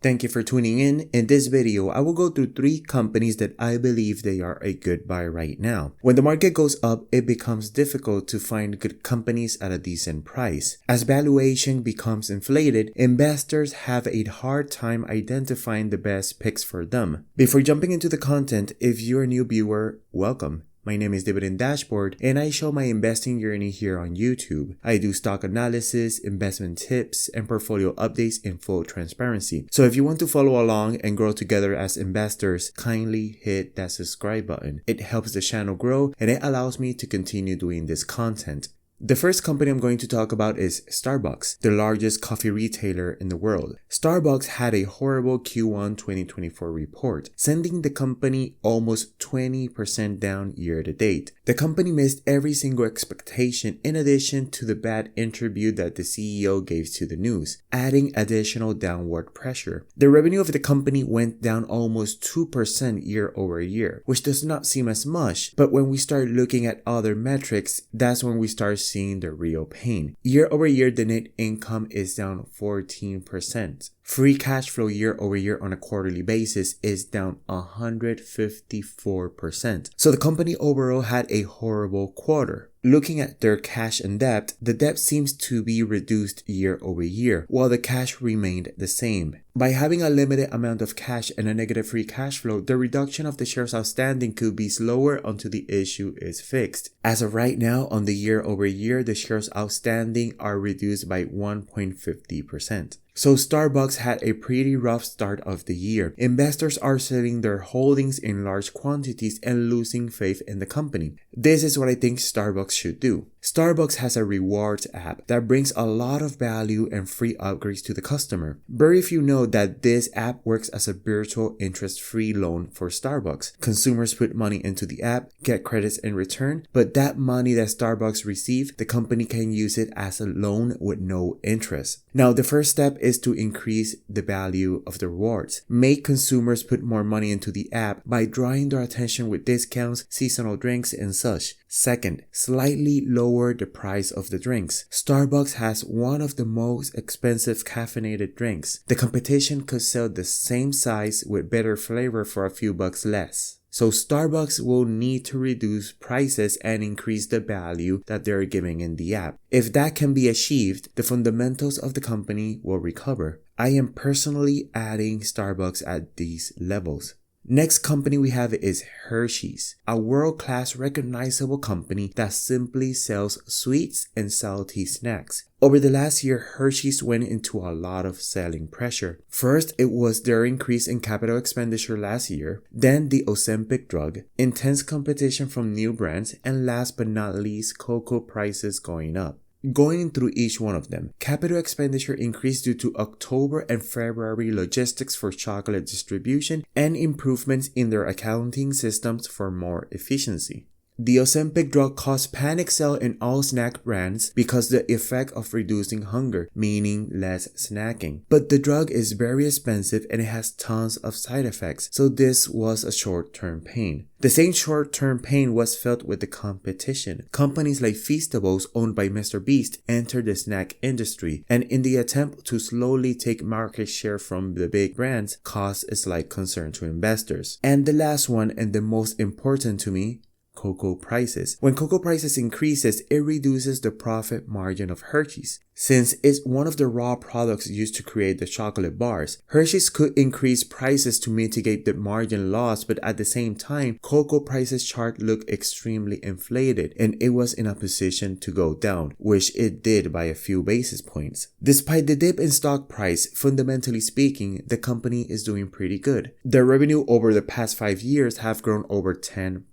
Thank you for tuning in. In this video, I will go through 3 companies that I believe they are a good buy right now. When the market goes up, it becomes difficult to find good companies at a decent price. As valuation becomes inflated, investors have a hard time identifying the best picks for them. Before jumping into the content, if you're a new viewer, welcome. My name is Dividend Dashboard and I show my investing journey here on YouTube. I do stock analysis, investment tips, and portfolio updates in full transparency. So if you want to follow along and grow together as investors, kindly hit that subscribe button. It helps the channel grow and it allows me to continue doing this content. The first company I'm going to talk about is Starbucks, the largest coffee retailer in the world. Starbucks had a horrible Q1 2024 report, sending the company almost 20% down year to date. The company missed every single expectation in addition to the bad interview that the CEO gave to the news, adding additional downward pressure. The revenue of the company went down almost 2% year over year, which does not seem as much, but when we start looking at other metrics, that's when we start seeing the real pain. Year over year, the net income is down 14%. Free cash flow year over year on a quarterly basis is down 154%. So the company overall had a horrible quarter. Looking at their cash and debt, the debt seems to be reduced year over year, while the cash remained the same. By having a limited amount of cash and a negative free cash flow, the reduction of the shares outstanding could be slower until the issue is fixed. As of right now, on the year over year, the shares outstanding are reduced by 1.50%. So Starbucks had a pretty rough start of the year. Investors are selling their holdings in large quantities and losing faith in the company. This is what I think Starbucks should do. Starbucks has a rewards app that brings a lot of value and free upgrades to the customer. Very few know that this app works as a virtual interest-free loan for Starbucks. Consumers put money into the app, get credits in return, but that money that Starbucks receives, the company can use it as a loan with no interest. Now, the first step is to increase the value of the rewards. Make consumers put more money into the app by drawing their attention with discounts, seasonal drinks, and such. Second, slightly lower the price of the drinks. Starbucks has one of the most expensive caffeinated drinks. The competition could sell the same size with better flavor for a few bucks less. So Starbucks will need to reduce prices and increase the value that they're giving in the app. If that can be achieved, the fundamentals of the company will recover. I am personally adding Starbucks at these levels. Next company we have is Hershey's, a world-class recognizable company that simply sells sweets and salty snacks. Over the last year, Hershey's went into a lot of selling pressure. First, it was their increase in capital expenditure last year, then the Ozempic drug, intense competition from new brands, and last but not least, cocoa prices going up. Going through each one of them, capital expenditure increased due to October and February logistics for chocolate distribution and improvements in their accounting systems for more efficiency. The Ozempic drug caused panic sell in all snack brands because the effect of reducing hunger, meaning less snacking. But the drug is very expensive and it has tons of side effects, so this was a short-term pain. The same short-term pain was felt with the competition. Companies like Feastables, owned by Mr. Beast, entered the snack industry, and in the attempt to slowly take market share from the big brands, caused a slight concern to investors. And the last one, and the most important to me, cocoa prices. When cocoa prices increases, it reduces the profit margin of Hershey's. Since it's one of the raw products used to create the chocolate bars, Hershey's could increase prices to mitigate the margin loss, but at the same time, cocoa prices chart looked extremely inflated and it was in a position to go down, which it did by a few basis points. Despite the dip in stock price, fundamentally speaking, the company is doing pretty good. Their revenue over the past 5 years have grown over 10%.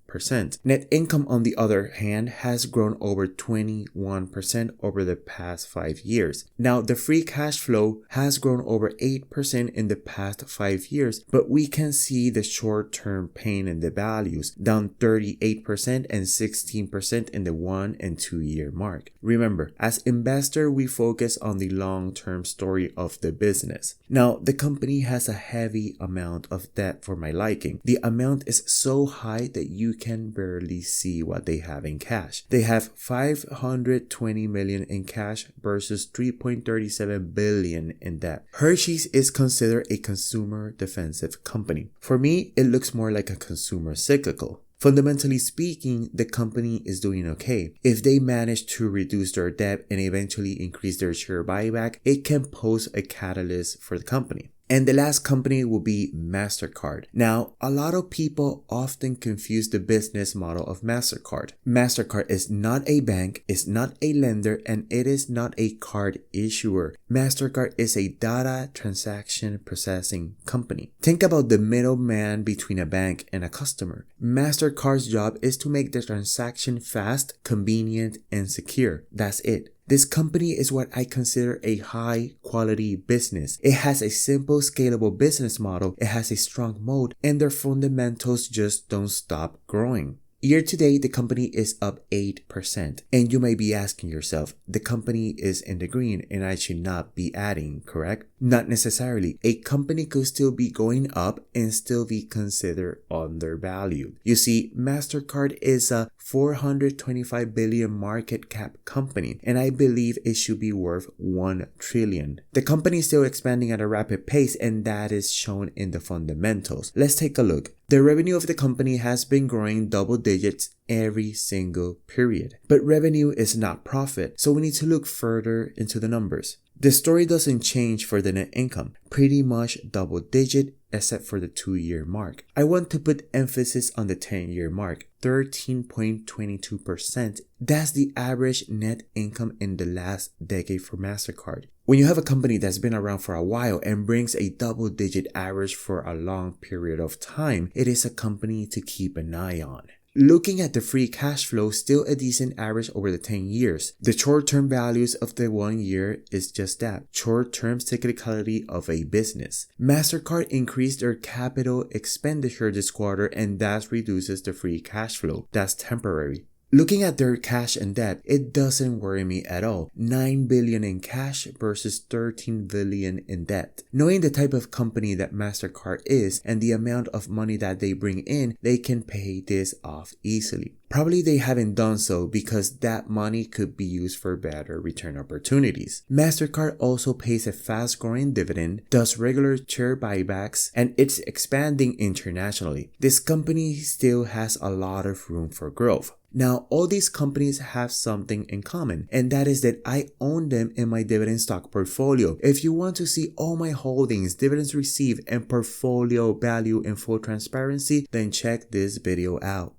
Net income, on the other hand, has grown over 21% over the past 5 years. Now, the free cash flow has grown over 8% in the past 5 years, but we can see the short-term pain in the values, down 38% and 16% in the 1 and 2 year mark. Remember, as investor, we focus on the long-term story of the business. Now, the company has a heavy amount of debt for my liking. The amount is so high that you can barely see what they have in cash. They have $520 million in cash versus $3.37 billion in debt. Hershey's is considered a consumer defensive company. For me, it looks more like a consumer cyclical. Fundamentally speaking, the company is doing okay. If they manage to reduce their debt and eventually increase their share buyback, it can pose a catalyst for the company. And the last company will be MasterCard. Now, a lot of people often confuse the business model of MasterCard. MasterCard is not a bank, it's not a lender, and it is not a card issuer. MasterCard is a data transaction processing company. Think about the middleman between a bank and a customer. MasterCard's job is to make the transaction fast, convenient, and secure. That's it. This company is what I consider a high quality business. It has a simple, scalable business model, it has a strong moat, and their fundamentals just don't stop growing. Year to date, the company is up 8%. And you may be asking yourself, the company is in the green and I should not be adding, correct? Not necessarily. A company could still be going up and still be considered undervalued. You see, MasterCard is a $425 billion market cap company, and I believe it should be worth $1 trillion. The company is still expanding at a rapid pace, and that is shown in the fundamentals. Let's take a look. The revenue of the company has been growing double digits every single period. But revenue is not profit, so we need to look further into the numbers. The story doesn't change for the net income, pretty much double digit except for the 2-year mark. I want to put emphasis on the 10-year mark, 13.22%. That's the average net income in the last decade for MasterCard. When you have a company that's been around for a while and brings a double-digit average for a long period of time, it is a company to keep an eye on. Looking at the free cash flow, still a decent average over the 10 years. The short-term values of the 1 year is just that, short-term cyclicality of a business. MasterCard increased their capital expenditure this quarter and that reduces the free cash flow. That's temporary. Looking at their cash and debt, it doesn't worry me at all. $9 billion in cash versus $13 billion in debt. Knowing the type of company that MasterCard is and the amount of money that they bring in, they can pay this off easily. Probably they haven't done so because that money could be used for better return opportunities. MasterCard also pays a fast-growing dividend, does regular share buybacks, and it's expanding internationally. This company still has a lot of room for growth. Now, all these companies have something in common, and that is that I own them in my dividend stock portfolio. If you want to see all my holdings, dividends received, and portfolio value in full transparency, then check this video out.